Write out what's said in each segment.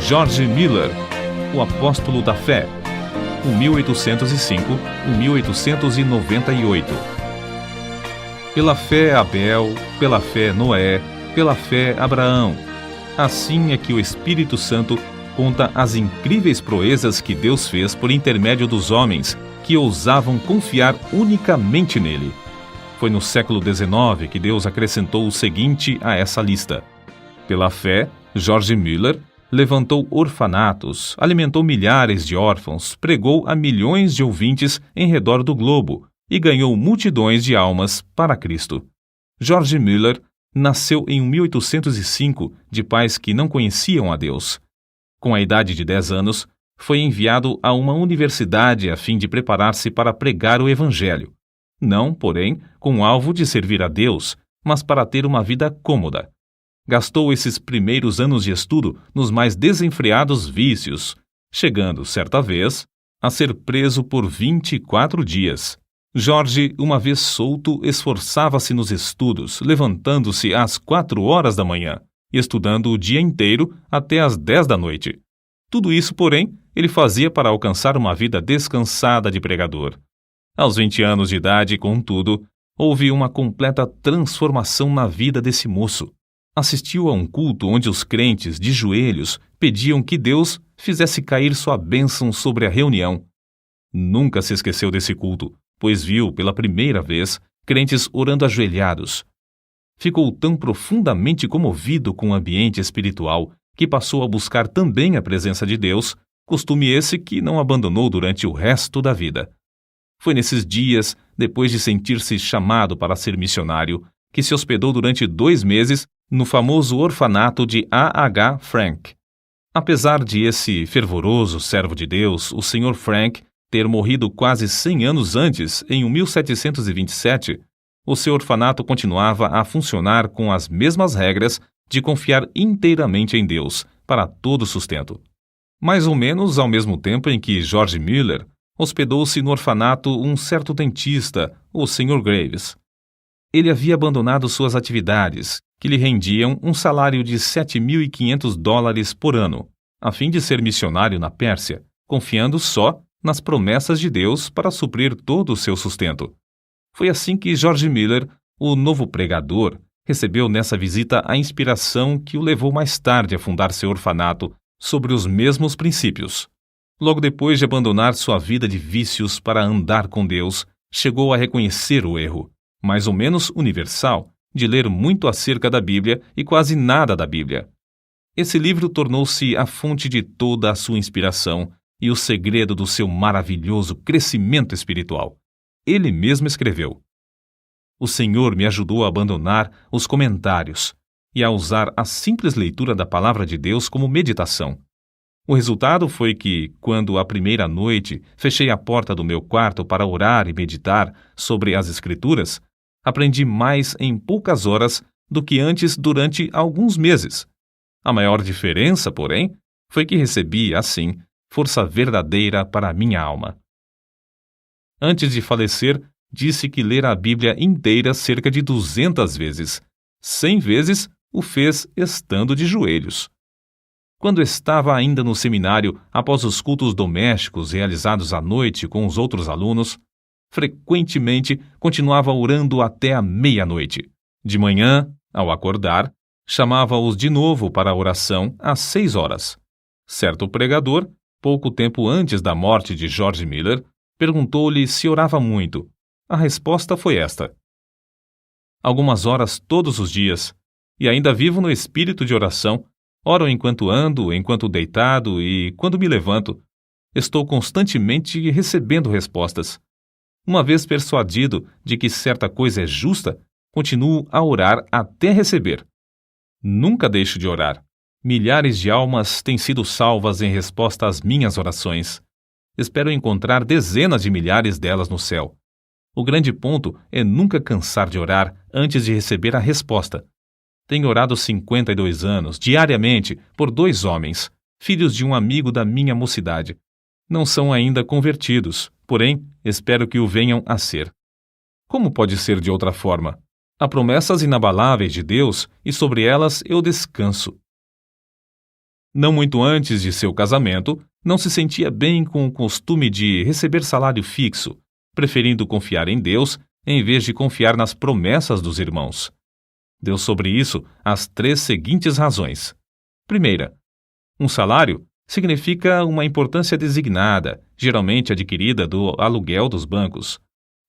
George Miller, o apóstolo da fé, 1805-1898. Pela fé Abel, pela fé Noé, pela fé Abraão. Assim é que o Espírito Santo conta as incríveis proezas que Deus fez por intermédio dos homens que ousavam confiar unicamente nele. Foi no século XIX que Deus acrescentou o seguinte a essa lista. Pela fé, George Miller levantou orfanatos, alimentou milhares de órfãos, pregou a milhões de ouvintes em redor do globo e ganhou multidões de almas para Cristo. George Miller nasceu em 1805 de pais que não conheciam a Deus. Com a idade de 10 anos, foi enviado a uma universidade a fim de preparar-se para pregar o Evangelho. Não, porém, com o alvo de servir a Deus, mas para ter uma vida cômoda. Gastou esses primeiros anos de estudo nos mais desenfreados vícios, chegando, certa vez, a ser preso por 24 dias. George, uma vez solto, esforçava-se nos estudos, levantando-se às 4 horas da manhã, e estudando o dia inteiro até às 10 da noite. Tudo isso, porém, ele fazia para alcançar uma vida descansada de pregador. Aos 20 anos de idade, contudo, houve uma completa transformação na vida desse moço. Assistiu a um culto onde os crentes, de joelhos, pediam que Deus fizesse cair sua bênção sobre a reunião. Nunca se esqueceu desse culto, pois viu, pela primeira vez, crentes orando ajoelhados. Ficou tão profundamente comovido com o ambiente espiritual que passou a buscar também a presença de Deus, costume esse que não abandonou durante o resto da vida. Foi nesses dias, depois de sentir-se chamado para ser missionário, que se hospedou durante 2 meses no famoso orfanato de A.H. Frank. Apesar de esse fervoroso servo de Deus, o Sr. Frank, ter morrido quase 100 anos antes, em 1727, o seu orfanato continuava a funcionar com as mesmas regras de confiar inteiramente em Deus para todo o sustento. Mais ou menos ao mesmo tempo em que George Miller hospedou-se no orfanato um certo dentista, o Sr. Graves. Ele havia abandonado suas atividades, que lhe rendiam um salário de $7.500 por ano, a fim de ser missionário na Pérsia, confiando só nas promessas de Deus para suprir todo o seu sustento. Foi assim que George Miller, o novo pregador, recebeu nessa visita a inspiração que o levou mais tarde a fundar seu orfanato sobre os mesmos princípios. Logo depois de abandonar sua vida de vícios para andar com Deus, chegou a reconhecer o erro, mais ou menos universal, de ler muito acerca da Bíblia e quase nada da Bíblia. Esse livro tornou-se a fonte de toda a sua inspiração e o segredo do seu maravilhoso crescimento espiritual. Ele mesmo escreveu: "O Senhor me ajudou a abandonar os comentários e a usar a simples leitura da Palavra de Deus como meditação. O resultado foi que, quando a primeira noite fechei a porta do meu quarto para orar e meditar sobre as Escrituras, aprendi mais em poucas horas do que antes durante alguns meses. A maior diferença, porém, foi que recebi, assim, força verdadeira para a minha alma." Antes de falecer, disse que lera a Bíblia inteira cerca de 200 vezes. 100 vezes o fez estando de joelhos. Quando estava ainda no seminário, após os cultos domésticos realizados à noite com os outros alunos, frequentemente continuava orando até a meia-noite. De manhã, ao acordar, chamava-os de novo para a oração às 6 horas. Certo pregador, pouco tempo antes da morte de George Miller, perguntou-lhe se orava muito. A resposta foi esta: "Algumas horas todos os dias, e ainda vivo no espírito de oração. Oro enquanto ando, enquanto deitado e quando me levanto. Estou constantemente recebendo respostas. Uma vez persuadido de que certa coisa é justa, continuo a orar até receber. Nunca deixo de orar. Milhares de almas têm sido salvas em resposta às minhas orações. Espero encontrar dezenas de milhares delas no céu. O grande ponto é nunca cansar de orar antes de receber a resposta. Tenho orado 52 anos, diariamente, por 2 homens, filhos de um amigo da minha mocidade. Não são ainda convertidos, porém, espero que o venham a ser. Como pode ser de outra forma? Há promessas inabaláveis de Deus e sobre elas eu descanso. Não muito antes de seu casamento, não se sentia bem com o costume de receber salário fixo, preferindo confiar em Deus em vez de confiar nas promessas dos irmãos. Deu sobre isso as 3 seguintes razões. Primeira, um salário significa uma importância designada, geralmente adquirida do aluguel dos bancos.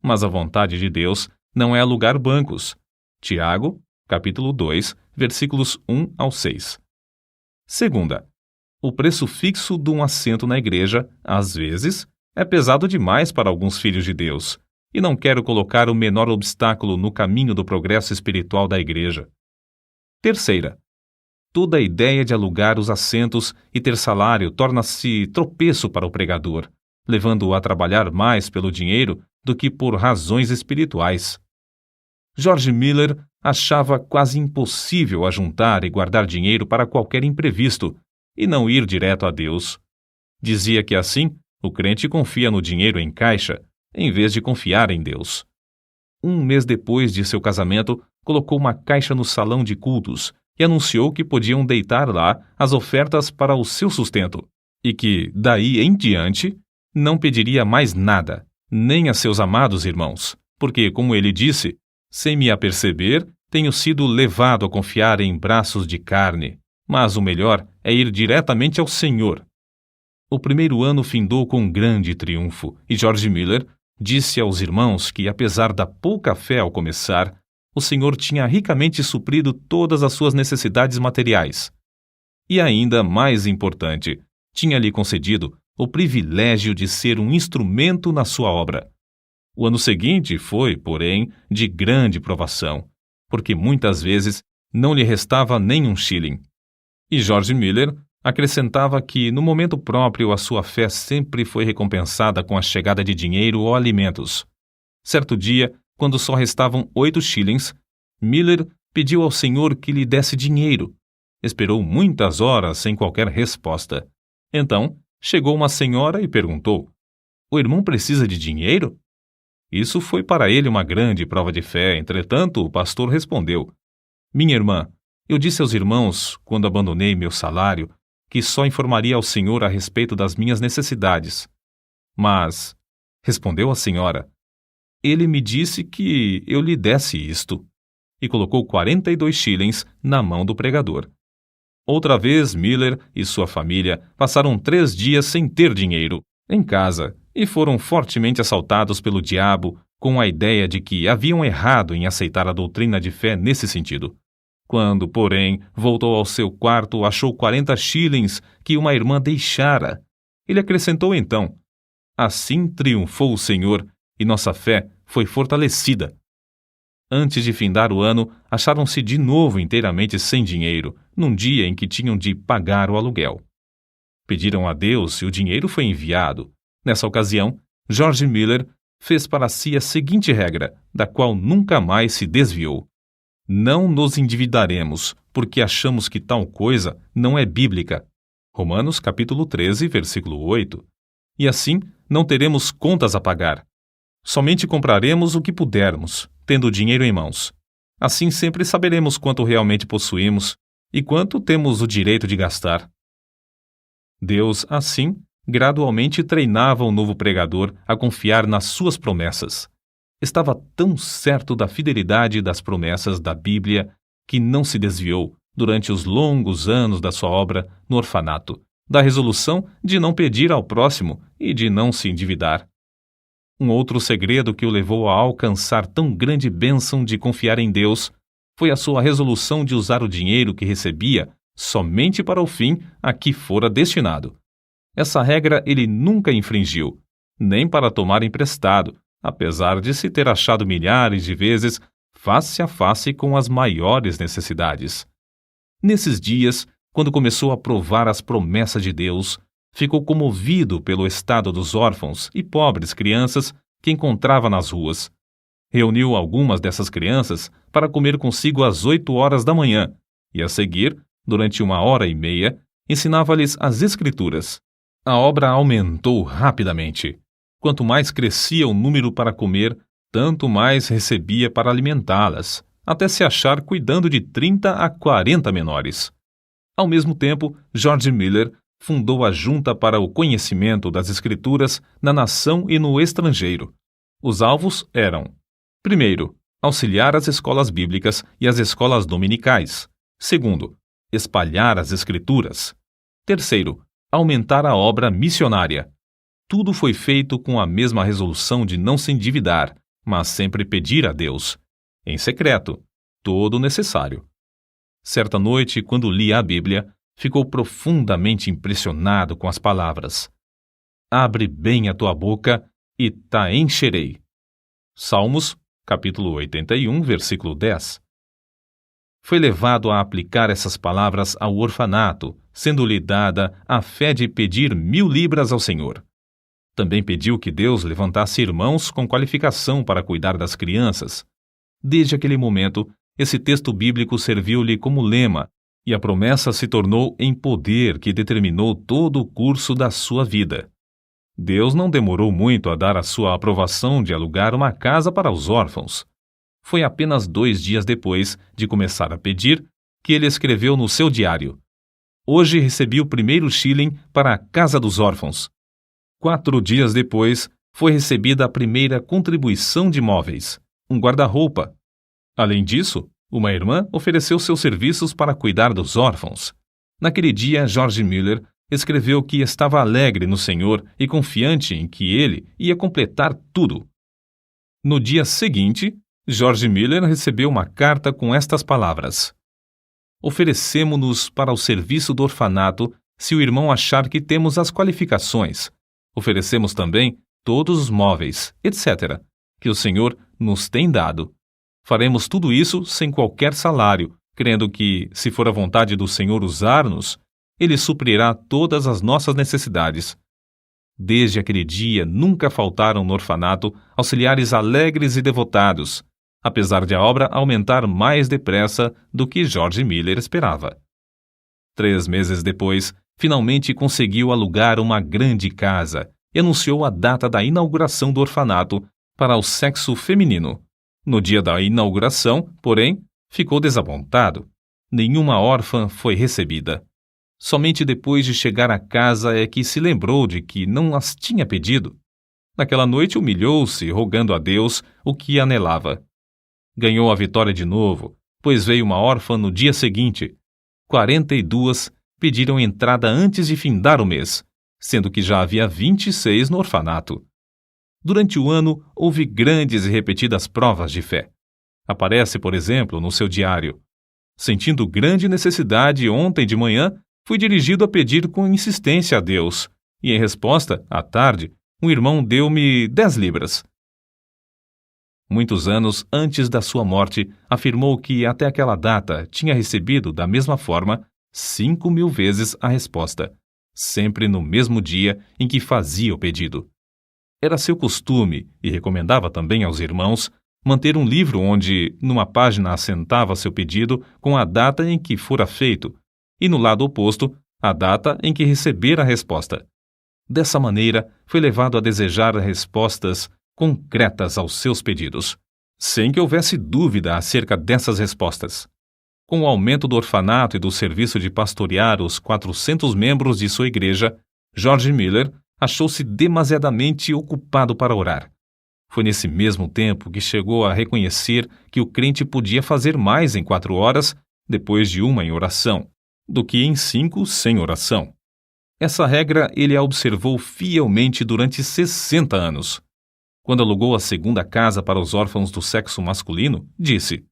Mas a vontade de Deus não é alugar bancos. Tiago, capítulo 2, versículos 1 ao 6. Segunda, o preço fixo de um assento na igreja, às vezes, é pesado demais para alguns filhos de Deus, e não quero colocar o menor obstáculo no caminho do progresso espiritual da igreja. Terceira, toda a ideia de alugar os assentos e ter salário torna-se tropeço para o pregador, levando-o a trabalhar mais pelo dinheiro do que por razões espirituais. George Miller achava quase impossível ajuntar e guardar dinheiro para qualquer imprevisto e não ir direto a Deus. Dizia que assim o crente confia no dinheiro em caixa em vez de confiar em Deus. 1 mês depois de seu casamento, colocou uma caixa no salão de cultos e anunciou que podiam deitar lá as ofertas para o seu sustento e que, daí em diante, não pediria mais nada, nem a seus amados irmãos, porque, como ele disse, sem me aperceber, tenho sido levado a confiar em braços de carne, mas o melhor é ir diretamente ao Senhor. O primeiro ano findou com grande triunfo, e George Miller disse aos irmãos que, apesar da pouca fé ao começar, o Senhor tinha ricamente suprido todas as suas necessidades materiais. E ainda mais importante, tinha-lhe concedido o privilégio de ser um instrumento na sua obra. O ano seguinte foi, porém, de grande provação, porque muitas vezes não lhe restava nem um shilling. E George Miller acrescentava que, no momento próprio, a sua fé sempre foi recompensada com a chegada de dinheiro ou alimentos. Certo dia, quando só restavam 8 shillings, Miller pediu ao Senhor que lhe desse dinheiro. Esperou muitas horas sem qualquer resposta. Então, chegou uma senhora e perguntou: "O irmão precisa de dinheiro?" Isso foi para ele uma grande prova de fé. Entretanto, o pastor respondeu: "Minha irmã, eu disse aos irmãos, quando abandonei meu salário, que só informaria ao Senhor a respeito das minhas necessidades. Mas", respondeu a senhora, "ele me disse que eu lhe desse isto." E colocou 42 shillings na mão do pregador. Outra vez, Miller e sua família passaram 3 dias sem ter dinheiro em casa e foram fortemente assaltados pelo diabo com a ideia de que haviam errado em aceitar a doutrina de fé nesse sentido. Quando, porém, voltou ao seu quarto, achou 40 shillings que uma irmã deixara. Ele acrescentou então: "Assim triunfou o Senhor e nossa fé foi fortalecida." Antes de findar o ano, acharam-se de novo inteiramente sem dinheiro, num dia em que tinham de pagar o aluguel. Pediram a Deus e o dinheiro foi enviado. Nessa ocasião, George Miller fez para si a seguinte regra, da qual nunca mais se desviou: "Não nos endividaremos, porque achamos que tal coisa não é bíblica." Romanos capítulo 13, versículo 8. E assim, não teremos contas a pagar. Somente compraremos o que pudermos, tendo o dinheiro em mãos. Assim sempre saberemos quanto realmente possuímos e quanto temos o direito de gastar. Deus, assim, gradualmente treinava o novo pregador a confiar nas suas promessas. Estava tão certo da fidelidade das promessas da Bíblia que não se desviou, durante os longos anos da sua obra no orfanato, da resolução de não pedir ao próximo e de não se endividar. Um outro segredo que o levou a alcançar tão grande bênção de confiar em Deus foi a sua resolução de usar o dinheiro que recebia somente para o fim a que fora destinado. Essa regra ele nunca infringiu, nem para tomar emprestado, apesar de se ter achado milhares de vezes face a face com as maiores necessidades. Nesses dias, quando começou a provar as promessas de Deus, ficou comovido pelo estado dos órfãos e pobres crianças que encontrava nas ruas. Reuniu algumas dessas crianças para comer consigo às 8 horas da manhã e, a seguir, durante 1h30, ensinava-lhes as Escrituras. A obra aumentou rapidamente. Quanto mais crescia o número para comer, tanto mais recebia para alimentá-las, até se achar cuidando de 30 a 40 menores. Ao mesmo tempo, George Miller fundou a Junta para o Conhecimento das Escrituras na nação e no estrangeiro. Os alvos eram: primeiro, auxiliar as escolas bíblicas e as escolas dominicais. Segundo, espalhar as Escrituras. Terceiro, aumentar a obra missionária. Tudo foi feito com a mesma resolução de não se endividar, mas sempre pedir a Deus, em secreto, todo o necessário. Certa noite, quando lia a Bíblia, ficou profundamente impressionado com as palavras: abre bem a tua boca e ta encherei. Salmos, capítulo 81, versículo 10. Foi levado a aplicar essas palavras ao orfanato, sendo-lhe dada a fé de pedir 1.000 libras ao Senhor. Também pediu que Deus levantasse irmãos com qualificação para cuidar das crianças. Desde aquele momento, esse texto bíblico serviu-lhe como lema, e a promessa se tornou em poder que determinou todo o curso da sua vida. Deus não demorou muito a dar a sua aprovação de alugar uma casa para os órfãos. Foi apenas 2 dias depois de começar a pedir que ele escreveu no seu diário: hoje recebi o primeiro shilling para a Casa dos Órfãos. 4 dias depois, foi recebida a primeira contribuição de móveis, um guarda-roupa. Além disso, uma irmã ofereceu seus serviços para cuidar dos órfãos. Naquele dia, George Miller escreveu que estava alegre no Senhor e confiante em que ele ia completar tudo. No dia seguinte, George Miller recebeu uma carta com estas palavras: oferecemo-nos para o serviço do orfanato se o irmão achar que temos as qualificações. Oferecemos também todos os móveis, etc., que o Senhor nos tem dado. Faremos tudo isso sem qualquer salário, crendo que, se for a vontade do Senhor usar-nos, Ele suprirá todas as nossas necessidades. Desde aquele dia, nunca faltaram no orfanato auxiliares alegres e devotados, apesar de a obra aumentar mais depressa do que George Miller esperava. 3 meses depois, finalmente conseguiu alugar uma grande casa e anunciou a data da inauguração do orfanato para o sexo feminino. No dia da inauguração, porém, ficou desapontado. Nenhuma órfã foi recebida. Somente depois de chegar à casa é que se lembrou de que não as tinha pedido. Naquela noite humilhou-se, rogando a Deus o que anelava. Ganhou a vitória de novo, pois veio uma órfã no dia seguinte. 42 pediram entrada antes de findar o mês, sendo que já havia 26 no orfanato. Durante o ano, houve grandes e repetidas provas de fé. Aparece, por exemplo, no seu diário: sentindo grande necessidade ontem de manhã, fui dirigido a pedir com insistência a Deus, e em resposta, à tarde, um irmão deu-me 10 libras. Muitos anos antes da sua morte, afirmou que até aquela data tinha recebido, da mesma forma, 5.000 vezes a resposta, sempre no mesmo dia em que fazia o pedido. Era seu costume, e recomendava também aos irmãos, manter um livro onde, numa página, assentava seu pedido com a data em que fora feito, e no lado oposto, a data em que recebera a resposta. Dessa maneira, foi levado a desejar respostas concretas aos seus pedidos, sem que houvesse dúvida acerca dessas respostas. Com o aumento do orfanato e do serviço de pastorear os 400 membros de sua igreja, George Miller achou-se demasiadamente ocupado para orar. Foi nesse mesmo tempo que chegou a reconhecer que o crente podia fazer mais em 4 horas, depois de uma em oração, do que em 5 sem oração. Essa regra ele a observou fielmente durante 60 anos. Quando alugou a segunda casa para os órfãos do sexo masculino, disse: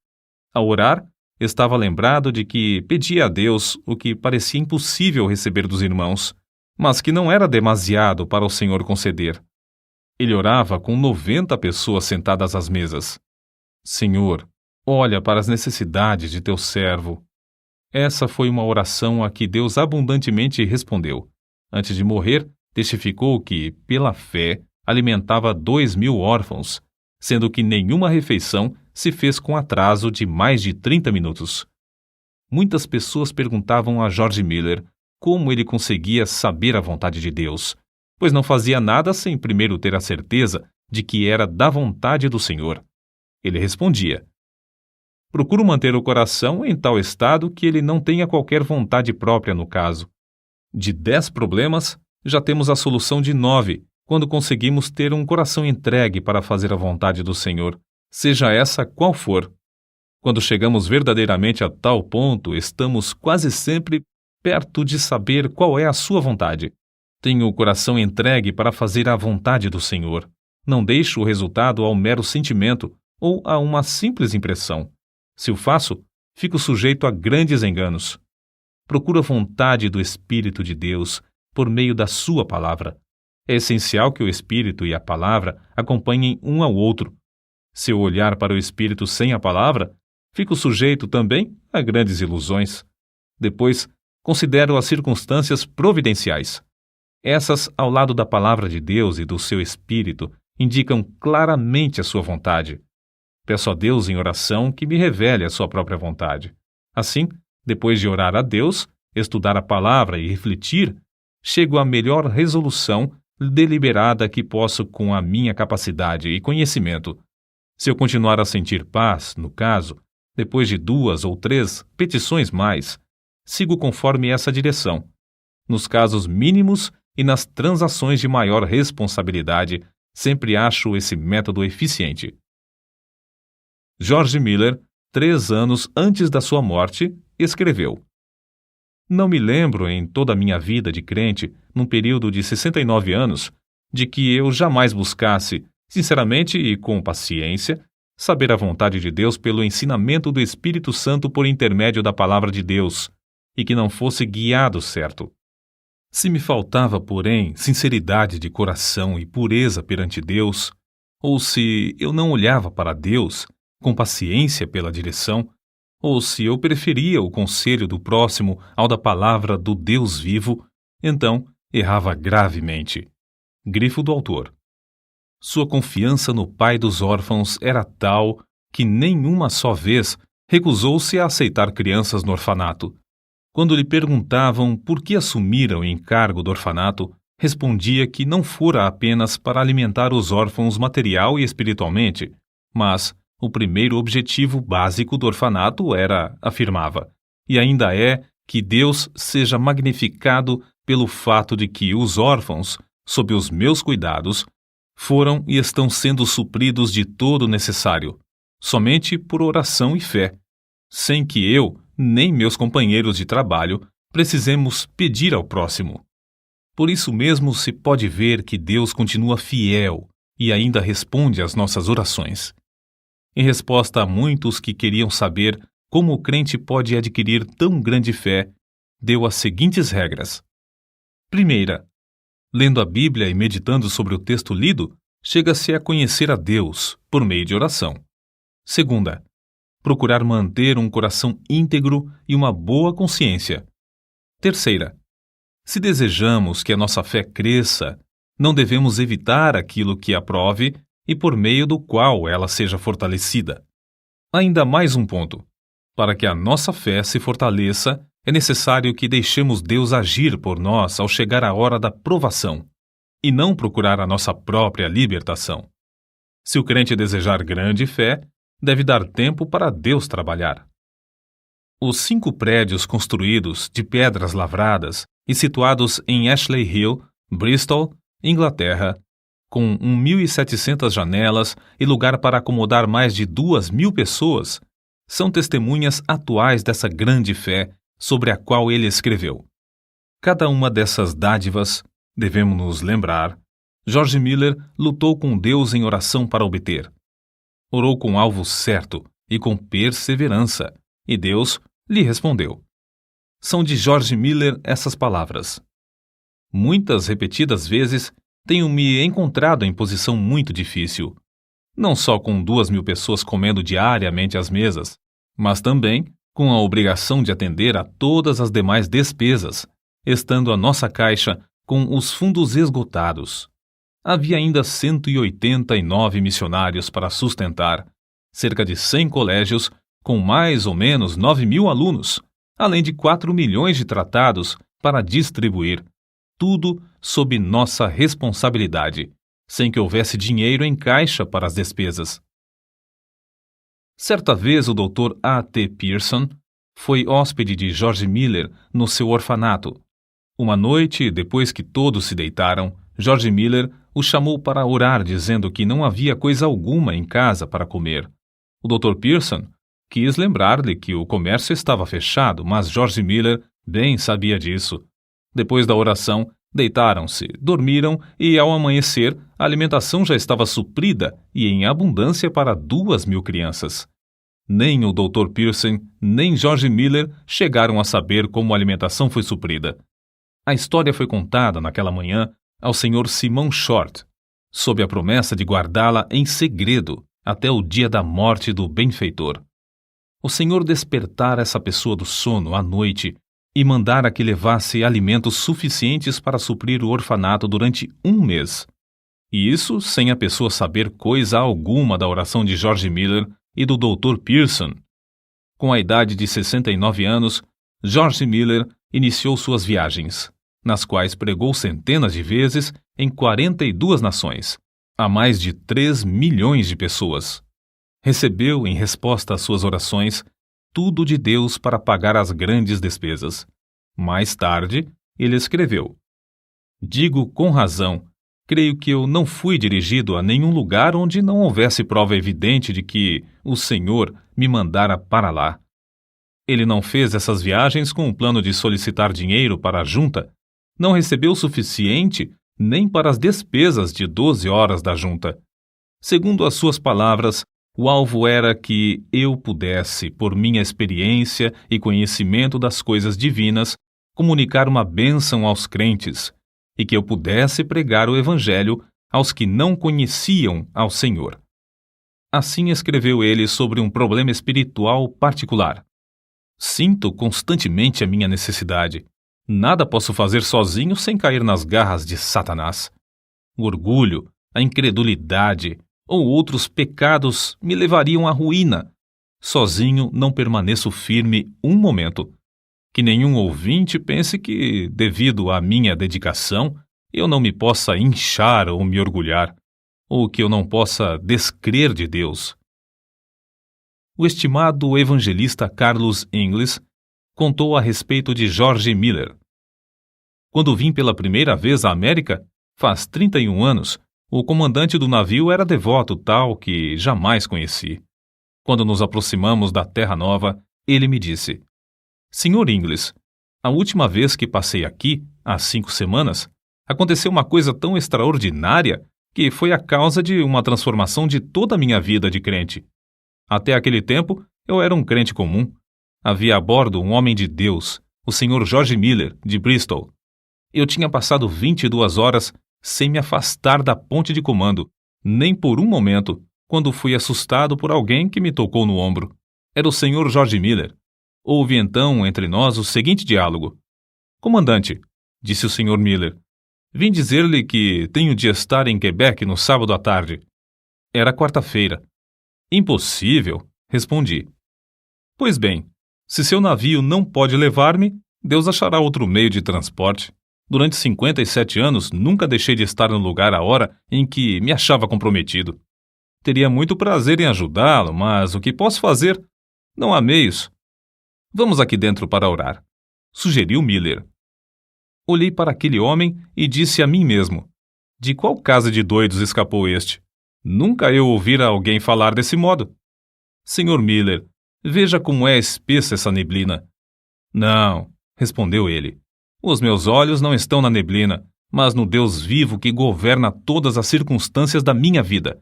ao orar, estava lembrado de que pedia a Deus o que parecia impossível receber dos irmãos, mas que não era demasiado para o Senhor conceder. Ele orava com 90 pessoas sentadas às mesas. Senhor, olha para as necessidades de teu servo. Essa foi uma oração a que Deus abundantemente respondeu. Antes de morrer, testificou que, pela fé, alimentava 2.000 órfãos, sendo que nenhuma refeição se fez com atraso de mais de 30 minutos. Muitas pessoas perguntavam a George Miller como ele conseguia saber a vontade de Deus, pois não fazia nada sem primeiro ter a certeza de que era da vontade do Senhor. Ele respondia: Procuro manter o coração em tal estado que ele não tenha qualquer vontade própria no caso. De 10 problemas, já temos a solução de 9, quando conseguimos ter um coração entregue para fazer a vontade do Senhor, seja essa qual for. Quando chegamos verdadeiramente a tal ponto, estamos quase sempre perto de saber qual é a sua vontade. Tenho o coração entregue para fazer a vontade do Senhor. Não deixo o resultado ao mero sentimento ou a uma simples impressão. Se o faço, fico sujeito a grandes enganos. Procuro a vontade do Espírito de Deus por meio da sua palavra. É essencial que o Espírito e a palavra acompanhem um ao outro. Se eu olhar para o Espírito sem a palavra, fico sujeito também a grandes ilusões. Depois, considero as circunstâncias providenciais. Essas, ao lado da palavra de Deus e do seu Espírito, indicam claramente a sua vontade. Peço a Deus em oração que me revele a sua própria vontade. Assim, depois de orar a Deus, estudar a palavra e refletir, chego à melhor resolução deliberada que posso com a minha capacidade e conhecimento. Se eu continuar a sentir paz, no caso, depois de 2 ou 3 petições mais, sigo conforme essa direção. Nos casos mínimos e nas transações de maior responsabilidade, sempre acho esse método eficiente. George Miller, 3 anos antes da sua morte, escreveu: Não me lembro em toda a minha vida de crente, num período de 69 anos, de que eu jamais buscasse, sinceramente e com paciência, saber a vontade de Deus pelo ensinamento do Espírito Santo por intermédio da palavra de Deus, e que não fosse guiado certo. Se me faltava, porém, sinceridade de coração e pureza perante Deus, ou se eu não olhava para Deus com paciência pela direção, ou se eu preferia o conselho do próximo ao da palavra do Deus vivo, então errava gravemente. Grifo do autor. Sua confiança no pai dos órfãos era tal que nenhuma só vez recusou-se a aceitar crianças no orfanato. Quando lhe perguntavam por que assumira o encargo do orfanato, respondia que não fora apenas para alimentar os órfãos material e espiritualmente, mas o primeiro objetivo básico do orfanato era, afirmava, e ainda é, que Deus seja magnificado pelo fato de que os órfãos, sob os meus cuidados, foram e estão sendo supridos de todo o necessário, somente por oração e fé, sem que eu, nem meus companheiros de trabalho, precisemos pedir ao próximo. Por isso mesmo se pode ver que Deus continua fiel e ainda responde às nossas orações. Em resposta a muitos que queriam saber como o crente pode adquirir tão grande fé, deu as seguintes regras. Primeira, lendo a Bíblia e meditando sobre o texto lido, chega-se a conhecer a Deus por meio de oração. Segunda, procurar manter um coração íntegro e uma boa consciência. Terceira, se desejamos que a nossa fé cresça, não devemos evitar aquilo que a prove e por meio do qual ela seja fortalecida. Ainda mais um ponto. Para que a nossa fé se fortaleça, é necessário que deixemos Deus agir por nós ao chegar a hora da provação, e não procurar a nossa própria libertação. Se o crente desejar grande fé, deve dar tempo para Deus trabalhar. Os 5 prédios construídos de pedras lavradas e situados em Ashley Hill, Bristol, Inglaterra, com 1.700 janelas e lugar para acomodar mais de 2.000 pessoas, são testemunhas atuais dessa grande fé sobre a qual ele escreveu. Cada uma dessas dádivas, devemos nos lembrar, George Miller lutou com Deus em oração para obter. Orou com alvo certo e com perseverança, e Deus lhe respondeu. São de George Miller essas palavras. Muitas repetidas vezes tenho me encontrado em posição muito difícil, não só com 2.000 pessoas comendo diariamente às mesas, mas também com a obrigação de atender a todas as demais despesas, estando a nossa caixa com os fundos esgotados. Havia ainda 189 missionários para sustentar, cerca de 100 colégios com mais ou menos 9.000 alunos, além de 4 milhões de tratados para distribuir, tudo sob nossa responsabilidade, sem que houvesse dinheiro em caixa para as despesas. Certa vez o Dr. A.T. Pierson foi hóspede de George Miller no seu orfanato. Uma noite, depois que todos se deitaram, George Miller o chamou para orar, dizendo que não havia coisa alguma em casa para comer. O Dr. Pierson quis lembrar-lhe que o comércio estava fechado, mas George Miller bem sabia disso. Depois da oração, deitaram-se, dormiram e, ao amanhecer, a alimentação já estava suprida e em abundância para 2.000 crianças. Nem o Dr. Pierson, nem George Miller chegaram a saber como a alimentação foi suprida. A história foi contada naquela manhã ao Sr. Simon Short, sob a promessa de guardá-la em segredo até o dia da morte do benfeitor. O Senhor despertara essa pessoa do sono à noite e mandara que levasse alimentos suficientes para suprir o orfanato durante 1 mês. E isso sem a pessoa saber coisa alguma da oração de George Miller e do Dr. Pierson. Com a idade de 69 anos, George Miller iniciou suas viagens, nas quais pregou centenas de vezes em 42 nações, a mais de 3 milhões de pessoas. Recebeu, em resposta às suas orações, tudo de Deus para pagar as grandes despesas. Mais tarde, ele escreveu: "Digo com razão, creio que eu não fui dirigido a nenhum lugar onde não houvesse prova evidente de que o Senhor me mandara para lá." Ele não fez essas viagens com o plano de solicitar dinheiro para a junta, não recebeu o suficiente nem para as despesas de 12 horas da junta. Segundo as suas palavras, o alvo era que eu pudesse, por minha experiência e conhecimento das coisas divinas, comunicar uma bênção aos crentes, e que eu pudesse pregar o Evangelho aos que não conheciam ao Senhor. Assim escreveu ele sobre um problema espiritual particular. "Sinto constantemente a minha necessidade. Nada posso fazer sozinho sem cair nas garras de Satanás. O orgulho, a incredulidade ou outros pecados me levariam à ruína. Sozinho não permaneço firme um momento. Que nenhum ouvinte pense que, devido à minha dedicação, eu não me possa inchar ou me orgulhar, ou que eu não possa descrer de Deus." O estimado evangelista Carlos Ingles contou a respeito de George Miller. "Quando vim pela primeira vez à América, faz 31 anos, o comandante do navio era devoto tal que jamais conheci. Quando nos aproximamos da Terra Nova, ele me disse: 'Senhor Ingles, a última vez que passei aqui, há 5 semanas, aconteceu uma coisa tão extraordinária que foi a causa de uma transformação de toda a minha vida de crente. Até aquele tempo, eu era um crente comum. Havia a bordo um homem de Deus, o Sr. George Miller, de Bristol. Eu tinha passado 22 horas sem me afastar da ponte de comando, nem por um momento, quando fui assustado por alguém que me tocou no ombro. Era o Sr. George Miller. Houve então entre nós o seguinte diálogo: 'Comandante', disse o Sr. Miller, 'vim dizer-lhe que tenho de estar em Quebec no sábado à tarde.' Era quarta-feira. 'Impossível', respondi. 'Pois bem, se seu navio não pode levar-me, Deus achará outro meio de transporte. Durante 57 anos, nunca deixei de estar no lugar à hora em que me achava comprometido. Teria muito prazer em ajudá-lo, mas o que posso fazer? Não há meios. Vamos aqui dentro para orar,' sugeriu Miller. Olhei para aquele homem e disse a mim mesmo: de qual casa de doidos escapou este? Nunca eu ouvira alguém falar desse modo. Senhor Miller, veja como é espessa essa neblina. Não, respondeu ele. Os meus olhos não estão na neblina, mas no Deus vivo que governa todas as circunstâncias da minha vida.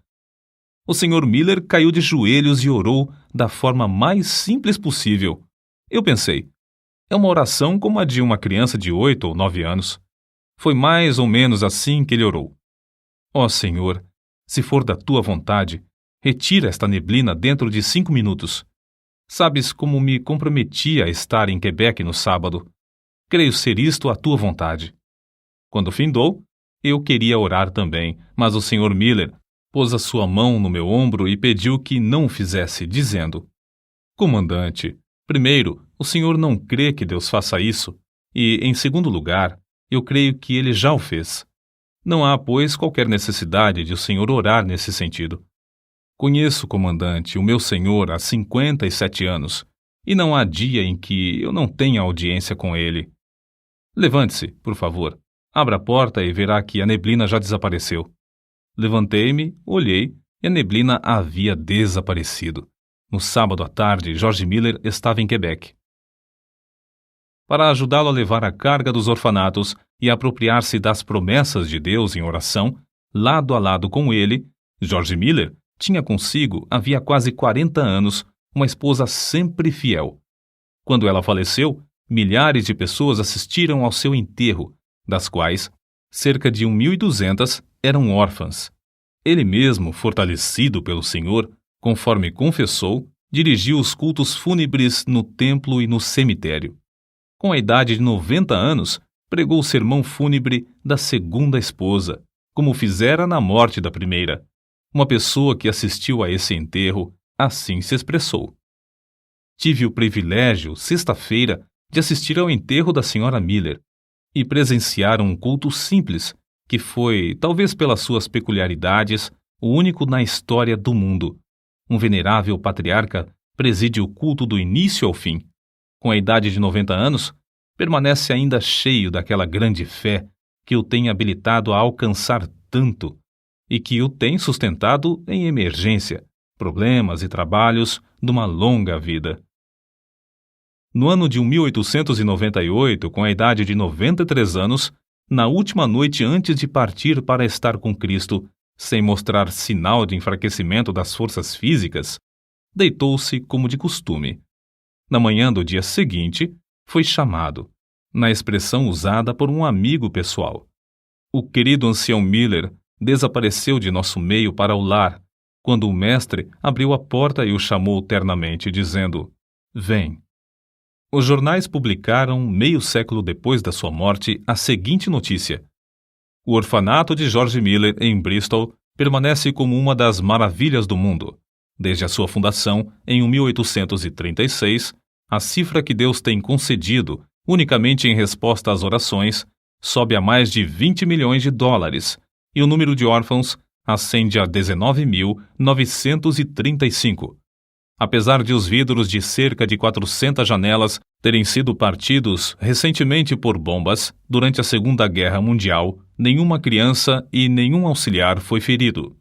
O Sr. Miller caiu de joelhos e orou da forma mais simples possível. Eu pensei, é uma oração como a de uma criança de 8 ou 9 anos. Foi mais ou menos assim que ele orou. Ó Senhor, se for da tua vontade, retira esta neblina dentro de 5 minutos. Sabes como me comprometi a estar em Quebec no sábado. Creio ser isto a tua vontade. Quando findou, eu queria orar também, mas o Sr. Miller pôs a sua mão no meu ombro e pediu que não o fizesse, dizendo: Comandante, primeiro, o senhor não crê que Deus faça isso, e, em segundo lugar, eu creio que ele já o fez. Não há, pois, qualquer necessidade de o senhor orar nesse sentido. Conheço, comandante, o meu senhor há 57 anos, e não há dia em que eu não tenha audiência com ele. Levante-se, por favor. Abra a porta e verá que a neblina já desapareceu. Levantei-me, olhei, e a neblina havia desaparecido. No sábado à tarde, George Miller estava em Quebec. Para ajudá-lo a levar a carga dos orfanatos e a apropriar-se das promessas de Deus em oração, lado a lado com ele, George Miller tinha consigo, havia quase 40 anos, uma esposa sempre fiel. Quando ela faleceu, milhares de pessoas assistiram ao seu enterro, das quais cerca de 1.200 eram órfãs. Ele mesmo, fortalecido pelo Senhor, conforme confessou, dirigiu os cultos fúnebres no templo e no cemitério. Com a idade de 90 anos, pregou o sermão fúnebre da segunda esposa, como fizera na morte da primeira. Uma pessoa que assistiu a esse enterro assim se expressou. Tive o privilégio, sexta-feira, de assistir ao enterro da senhora Miller e presenciar um culto simples, que foi, talvez pelas suas peculiaridades, o único na história do mundo. Um venerável patriarca preside o culto do início ao fim. Com a idade de 90 anos, permanece ainda cheio daquela grande fé que o tem habilitado a alcançar tanto e que o tem sustentado em emergência, problemas e trabalhos de uma longa vida. No ano de 1898, com a idade de 93 anos, na última noite antes de partir para estar com Cristo, sem mostrar sinal de enfraquecimento das forças físicas, deitou-se como de costume. Na manhã do dia seguinte, foi chamado, na expressão usada por um amigo pessoal. O querido ancião Miller desapareceu de nosso meio para o lar, quando o mestre abriu a porta e o chamou ternamente, dizendo: "Vem." Os jornais publicaram, meio século depois da sua morte, a seguinte notícia: o orfanato de George Miller, em Bristol, permanece como uma das maravilhas do mundo. Desde a sua fundação, em 1836, a cifra que Deus tem concedido, unicamente em resposta às orações, sobe a mais de 20 milhões de dólares, e o número de órfãos ascende a 19.935. Apesar de os vidros de cerca de 400 janelas terem sido partidos recentemente por bombas, durante a Segunda Guerra Mundial, nenhuma criança e nenhum auxiliar foi ferido.